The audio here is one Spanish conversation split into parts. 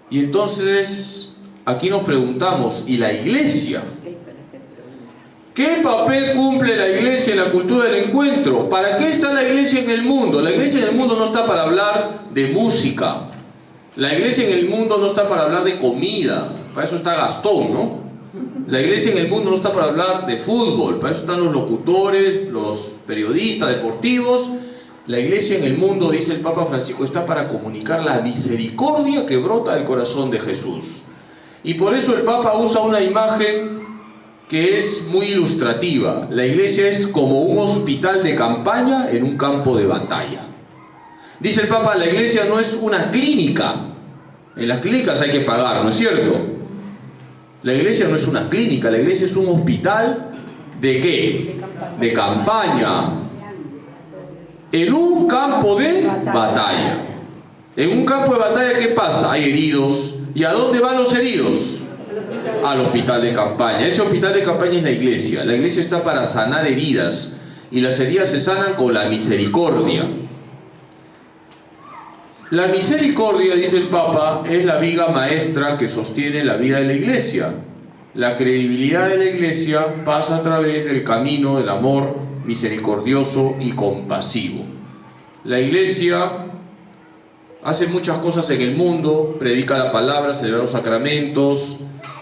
Y entonces, aquí nos preguntamos, ¿y la iglesia? ¿Qué papel cumple la iglesia en la cultura del encuentro? ¿Para qué está la iglesia en el mundo? La iglesia en el mundo no está para hablar de música. La iglesia en el mundo no está para hablar de comida. Para eso está Gastón, ¿no? La iglesia en el mundo no está para hablar de fútbol. Para eso están los locutores, los periodistas deportivos. La iglesia en el mundo, dice el Papa Francisco, está para comunicar la misericordia que brota del corazón de Jesús. Y por eso el Papa usa una imagen que es muy ilustrativa. La iglesia es como un hospital de campaña en un campo de batalla. Dice el Papa, la iglesia no es una clínica. En las clínicas hay que pagar, ¿no es cierto? La iglesia no es una clínica, la iglesia es un hospital ¿de qué? De campaña. En un campo de batalla. En un campo de batalla, ¿qué pasa? Hay heridos. ¿Y a dónde van los heridos? Al hospital de campaña. Ese hospital de campaña es la iglesia. La iglesia está para sanar heridas. Y las heridas se sanan con la misericordia. La misericordia, dice el Papa, es la viga maestra que sostiene la vida de la iglesia. La credibilidad de la iglesia pasa a través del camino del amor misericordioso y compasivo. La iglesia hace muchas cosas en el mundo, predica la palabra, celebra los sacramentos,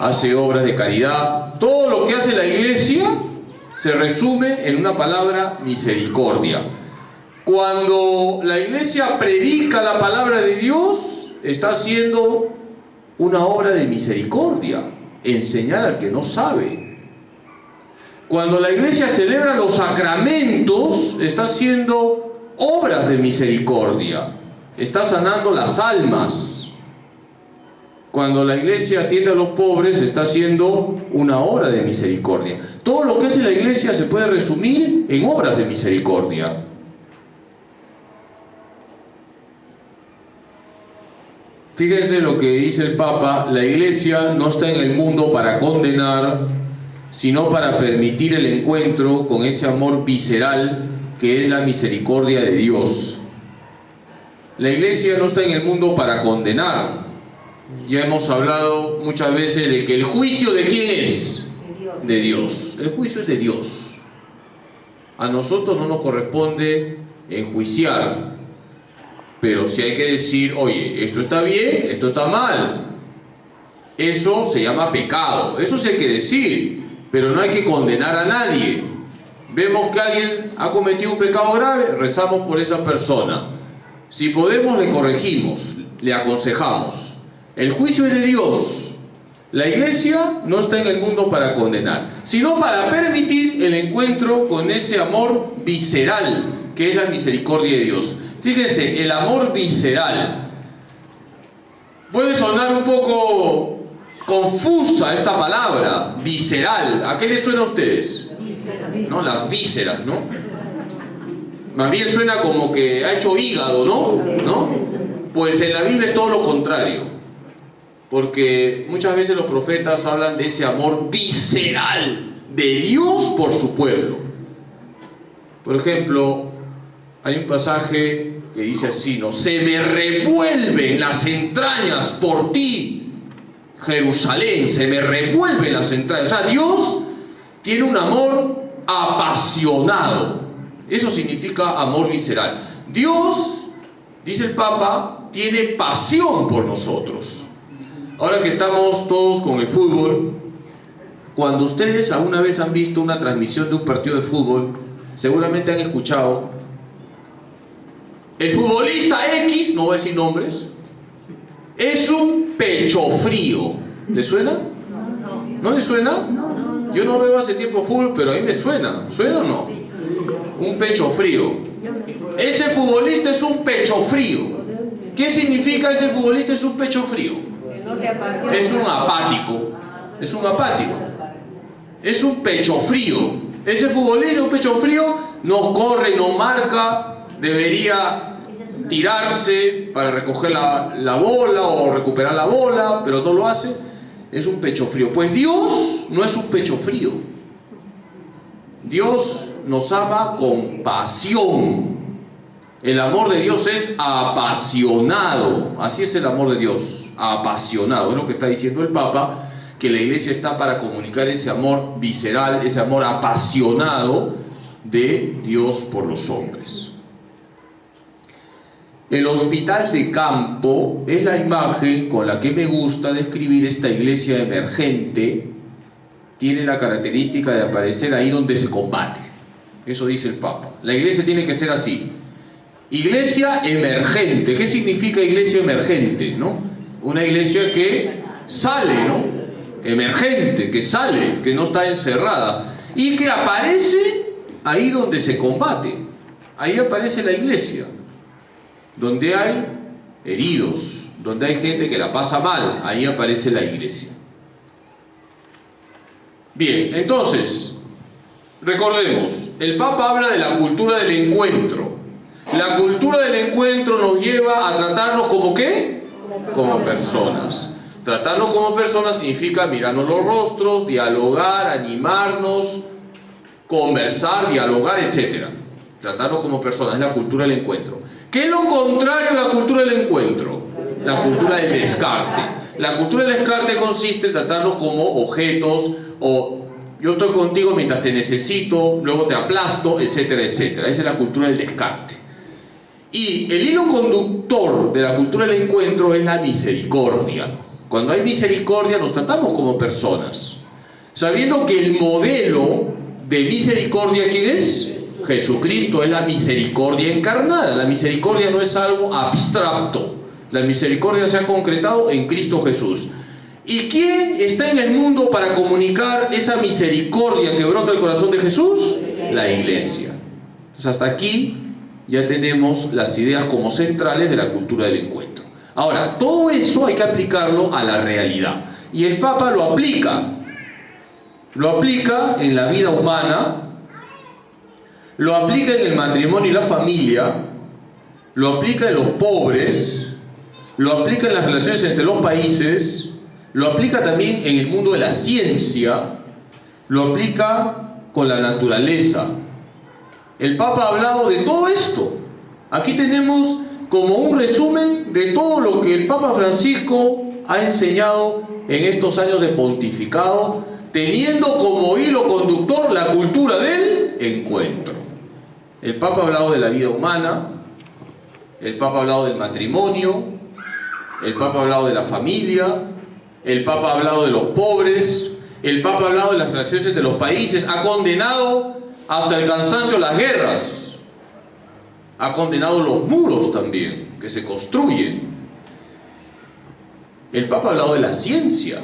hace obras de caridad. Todo lo que hace la iglesia se resume en una palabra: misericordia. Cuando la iglesia predica la palabra de Dios, está haciendo una obra de misericordia, enseñar al que no sabe. Cuando la iglesia celebra los sacramentos, está haciendo obras de misericordia, está sanando las almas. Cuando la iglesia atiende a los pobres, está haciendo una obra de misericordia. Todo lo que hace la iglesia se puede resumir en obras de misericordia. Fíjense lo que dice el Papa: la iglesia no está en el mundo para condenar, sino para permitir el encuentro con ese amor visceral que es la misericordia de Dios. La iglesia no está en el mundo para condenar. Ya hemos hablado muchas veces de que el juicio ¿de quién es? De Dios. El juicio es de Dios. A nosotros no nos corresponde enjuiciar. Pero si hay que decir, oye, esto está bien, esto está mal. Eso se llama pecado. Eso sí hay que decir. Pero no hay que condenar a nadie. Vemos que alguien ha cometido un pecado grave, rezamos por esa persona. Si podemos, le corregimos, le aconsejamos. El juicio es de Dios. La iglesia no está en el mundo para condenar, sino para permitir el encuentro con ese amor visceral, que es la misericordia de Dios. Fíjense, el amor visceral. Puede sonar un poco confusa esta palabra, visceral. ¿A qué les suena a ustedes? ¿No? Las vísceras, ¿no? Más bien suena como que ha hecho hígado, ¿no? Pues en la Biblia es todo lo contrario. Porque muchas veces los profetas hablan de ese amor visceral de Dios por su pueblo. Por ejemplo, hay un pasaje que dice así, ¿no? Se me revuelven las entrañas por ti, Jerusalén, se me revuelven las entrañas. O sea, Dios tiene un amor apasionado. Eso significa amor visceral. Dios, dice el Papa, tiene pasión por nosotros. Ahora que estamos todos con el fútbol, cuando ustedes alguna vez han visto una transmisión de un partido de fútbol, seguramente han escuchado: el futbolista X, no voy a decir nombres, es un pecho frío. ¿Le suena? ¿No le suena? Yo no veo hace tiempo fútbol, pero a mí me suena. ¿Suena o no? Un pecho frío. Ese futbolista es un pecho frío. ¿Qué significa ese futbolista es un pecho frío? Es un apático. Es un apático. Es un pecho frío. Ese futbolista, un pecho frío, no corre, no marca, debería tirarse para recoger la bola o recuperar la bola, pero no lo hace. Es un pecho frío. Pues Dios no es un pecho frío. Dios nos ama con pasión. El amor de Dios es apasionado. Así es el amor de Dios. apasionado. Es lo que está diciendo el Papa, que la Iglesia está para comunicar ese amor visceral, ese amor apasionado de Dios por los hombres. El hospital de campo es la imagen con la que me gusta describir esta iglesia emergente. Tiene la característica de aparecer ahí donde se combate. Eso dice el Papa. La iglesia tiene que ser así. Iglesia emergente. ¿Qué significa iglesia emergente? ¿No? Una iglesia que sale, ¿no? Emergente, que sale, que no está encerrada y que aparece ahí donde se combate. Ahí aparece la iglesia, donde hay heridos, donde hay gente que la pasa mal, ahí aparece la iglesia. Bien, entonces, recordemos, el Papa habla de la cultura del encuentro. La cultura del encuentro nos lleva a tratarnos como ¿qué? Como personas. Tratarnos como personas significa mirarnos los rostros, dialogar, animarnos, conversar, dialogar, etc. Tratarnos como personas, es la cultura del encuentro. ¿Qué es lo contrario a la cultura del encuentro? La cultura del descarte. La cultura del descarte consiste en tratarnos como objetos, o yo estoy contigo mientras te necesito, luego te aplasto, etcétera, etcétera. Esa es la cultura del descarte. Y el hilo conductor de la cultura del encuentro es la misericordia. Cuando hay misericordia nos tratamos como personas, sabiendo que el modelo de misericordia, ¿quién es? Jesucristo. Es la misericordia encarnada. La misericordia no es algo abstracto. La misericordia se ha concretado en Cristo Jesús. ¿Y quién está en el mundo para comunicar esa misericordia que brota del corazón de Jesús? La iglesia. Entonces hasta aquí ya tenemos las ideas como centrales de la cultura del encuentro. Ahora, todo eso hay que aplicarlo a la realidad. Y el Papa lo aplica. Lo aplica en la vida humana, lo aplica en el matrimonio y la familia, lo aplica en los pobres, lo aplica en las relaciones entre los países, lo aplica también en el mundo de la ciencia, lo aplica con la naturaleza. El Papa ha hablado de todo esto. Aquí tenemos como un resumen de todo lo que el Papa Francisco ha enseñado en estos años de pontificado, teniendo como hilo conductor la cultura del encuentro. El Papa ha hablado de la vida humana, el Papa ha hablado del matrimonio, el Papa ha hablado de la familia, el Papa ha hablado de los pobres, el Papa ha hablado de las relaciones entre los países, ha condenado hasta el cansancio las guerras, ha condenado los muros también, que se construyen. El Papa ha hablado de la ciencia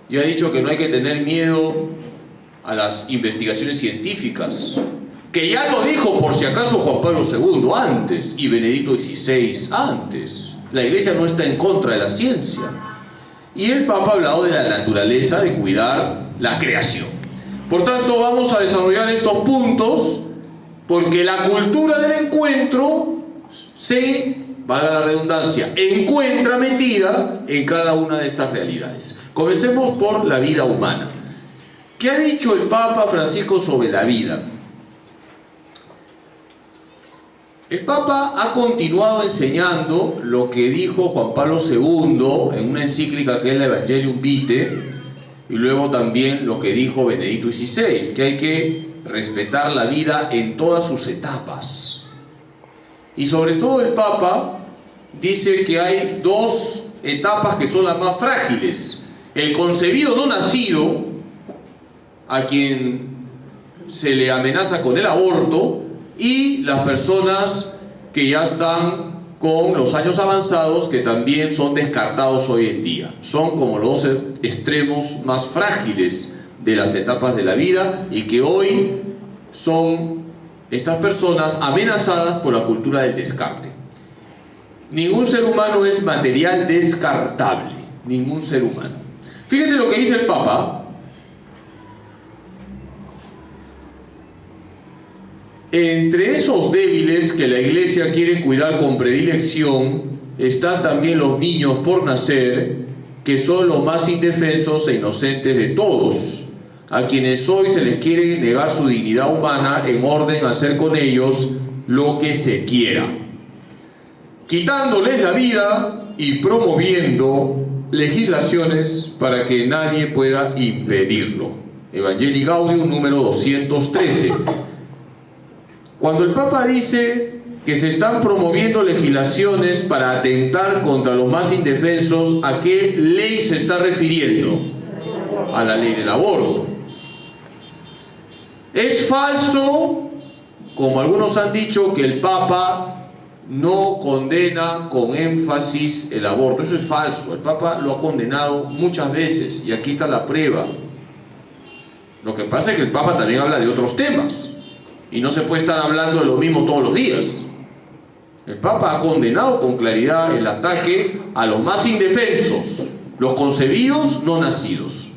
y ha dicho que no hay que tener miedo a las investigaciones científicas, que ya lo dijo por si acaso Juan Pablo II antes y Benedicto XVI antes. La Iglesia no está en contra de la ciencia. Y el Papa ha hablado de la naturaleza, de cuidar la creación. Por tanto, vamos a desarrollar estos puntos, porque la cultura del encuentro se, valga la redundancia, encuentra metida en cada una de estas realidades. Comencemos por la vida humana. ¿Qué ha dicho el Papa Francisco sobre la vida? El Papa ha continuado enseñando lo que dijo Juan Pablo II en una encíclica que es la Evangelium Vitae, y luego también lo que dijo Benedicto XVI, que hay que respetar la vida en todas sus etapas. Y sobre todo el Papa dice que hay dos etapas que son las más frágiles: el concebido no nacido, a quien se le amenaza con el aborto, y las personas que ya están con los años avanzados, que también son descartados hoy en día. Son como los extremos más frágiles de las etapas de la vida, y que hoy son estas personas amenazadas por la cultura del descarte. Ningún ser humano es material descartable, ningún ser humano. Fíjense lo que dice el Papa. Entre esos débiles que la Iglesia quiere cuidar con predilección están también los niños por nacer, que son los más indefensos e inocentes de todos, a quienes hoy se les quiere negar su dignidad humana en orden a hacer con ellos lo que se quiera, quitándoles la vida y promoviendo legislaciones para que nadie pueda impedirlo. Evangelii Gaudium número 213. Cuando el Papa dice que se están promoviendo legislaciones para atentar contra los más indefensos, ¿a qué ley se está refiriendo? A la ley del aborto. Es falso, como algunos han dicho, que el Papa no condena con énfasis el aborto. Eso es falso. El Papa lo ha condenado muchas veces y aquí está la prueba. Lo que pasa es que el Papa también habla de otros temas y no se puede estar hablando de lo mismo todos los días. El Papa ha condenado con claridad el ataque a los más indefensos, los concebidos no nacidos.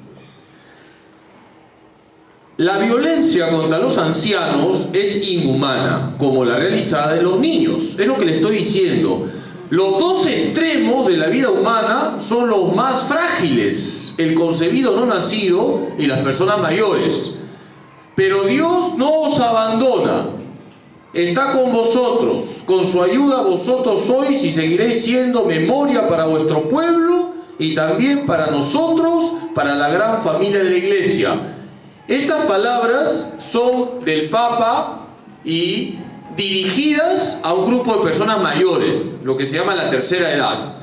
La violencia contra los ancianos es inhumana, como la realizada en los niños. Es lo que le estoy diciendo. Los dos extremos de la vida humana son los más frágiles, el concebido no nacido y las personas mayores. Pero Dios no os abandona. Está con vosotros, con su ayuda vosotros sois y seguiréis siendo memoria para vuestro pueblo y también para nosotros, para la gran familia de la Iglesia. Estas palabras son del Papa y dirigidas a un grupo de personas mayores, lo que se llama la tercera edad.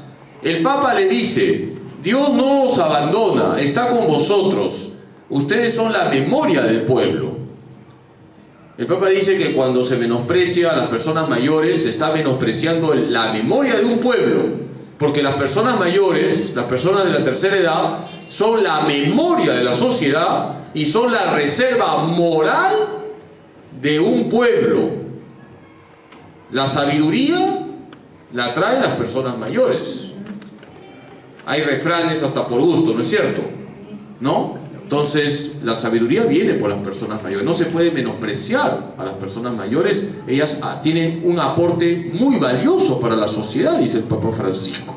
El Papa les dice, Dios no os abandona, está con vosotros, ustedes son la memoria del pueblo. El Papa dice que cuando se menosprecia a las personas mayores, se está menospreciando la memoria de un pueblo, porque las personas mayores, las personas de la tercera edad, son la memoria de la sociedad y son la reserva moral de un pueblo. La sabiduría la traen las personas mayores. Hay refranes hasta por gusto, ¿no es cierto? ¿No? Entonces, la sabiduría viene por las personas mayores. No se puede menospreciar a las personas mayores. Ellas tienen un aporte muy valioso para la sociedad, dice el Papa Francisco.